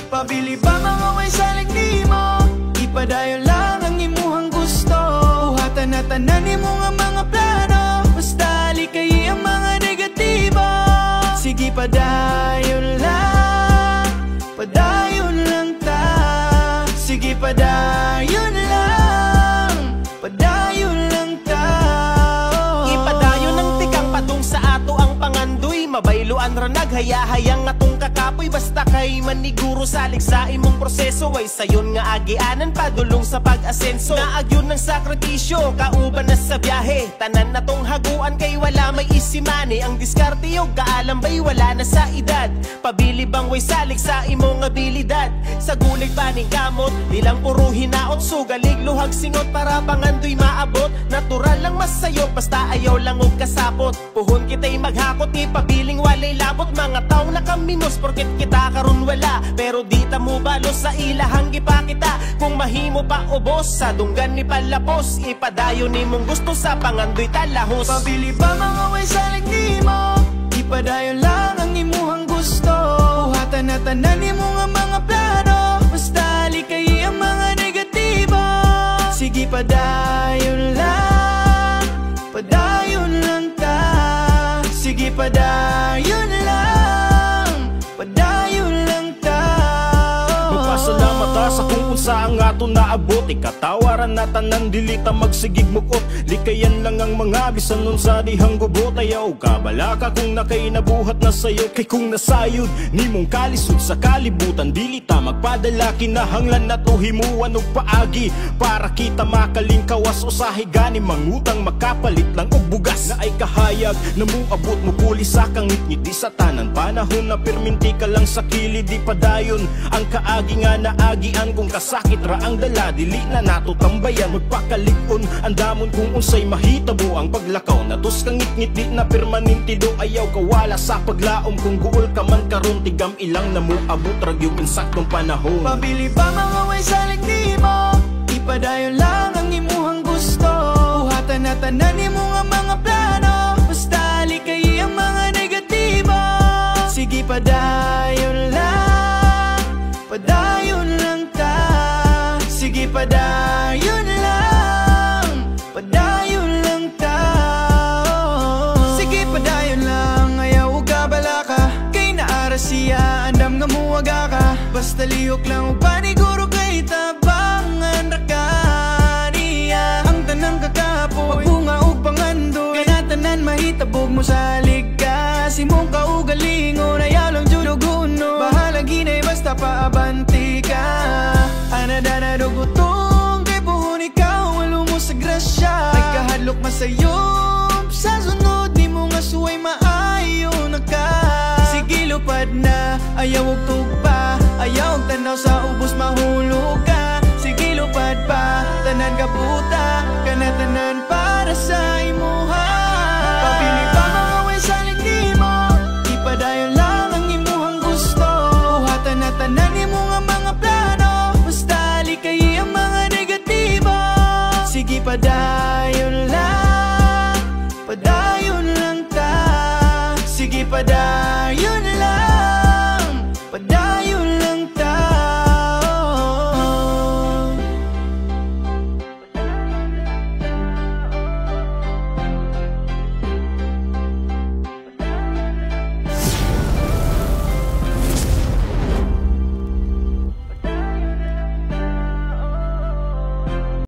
Pabili ba mga way salig nimo? Ipadayon lang ang imuhang gusto. Buhatan na tanan nimo nga mga plano. Basta likay ang mga negatibo. Sige padayon lang, padayon lang ta. Sige padayon lang, padayon lang ta. Ipadayon ang tikang patung sa ato ang pangandoy. Mabayloan ra naghayahayang atong kakapoy. Basta kay maniguro salig sa imong proseso. Ay sayon nga agianan padulong sa pag-asenso. Naagyon ng sakripisyo, kauban na sa biyahe. Tanan na tong haguan kay wala may isimani. Ang diskarte yung kaalam ba'y wala na sa edad. Pabili bang way salig sa imong abilidad. Sa gulig paning kamot, nilang puro hinaot. Sugalig luhag singot para pangandoy maabot. Natural lang masayo, basta ayaw lang og kasapot. Puhon kita'y maghakot, ni pabiling walay labot. Mga taong nakaminos, porket kita karon wala. Pero di ta mo balos sa ilahang gipakita. Kung mahimo pa ubos, sa dunggan ni palapos. Ipadayon ni mong gusto sa pangandoy talahos. Pabili ba mga way salig nimo? Ipadayon lang ang imuhang gusto. Buhatan na tanan nimo nga mga plano. Basta likay ang mga negatibo. Sige padayon lang, padayon lang ta. Sige padayon lang, padayon lang ta. Magpasalamat ta sa kung unsa ang ato naabot. Ikatawaran na tanan dili ta magsigig mukot. Likayan lang ang mga bisan nun sa dihang gubot. Ayaw kabala ka kung nakainabuhat na sayo. Kay kung nasayod nimong kalisod sa kalibutan, dili ta magpadala kinahanglan na to himuan og paagi. Para kita makalingkawas usahay gani mangutang makapalit lang og bugas. Na ay kahayag na muabot mo puli sa kangit-ngit. Di sa tanan panahon na perminti ka lang sa kilid. Di padayon ang kaagi nga naagian. Kung kasakit ra ang dala dili na nato tambayan. Magpakalig-on ang damon kung unsay mahitabo. Ang paglakaw na tos kangit-ngit di na permanentido. Ayaw kawala sa paglaom kung guol ka man karon. Tigam ilang na muabot rag yung insaktong panahon. Pabili ba mga way salig nimo? Ipadayon lang ang imuhang gusto. Buhatan na tanan nimo nga mga plano. Basta likay ang mga negatibo. Sige padayon lang, padayon lang ta. Sige padayon lang, padayon lang ta. Sige padayon lang, ayaw ugabala ka. Kay naara siya, andam nga muwaga ka. Basta lihok lang ug paniguro kay tabangan ra ka niya. Ang tanang kakapoy, magbunga ug pangandoy. Kaya tanan mahitabog mo sa liga. Simong kaugalingon, ayaw lang juduguno. Bahala ginay basta paabanti ka. Anada na dugutong, kay buhon ikaw walo mo sa grasya. Nagkahadlok masayop, sa sunod ni mo nga suway maayo na ka. Sige lupad na, ayaw og tugpa. Ayaw og tanaw sa ubos mahulog ka. Sige lupad pa, tanan ka puta. Kana tanan para sa imo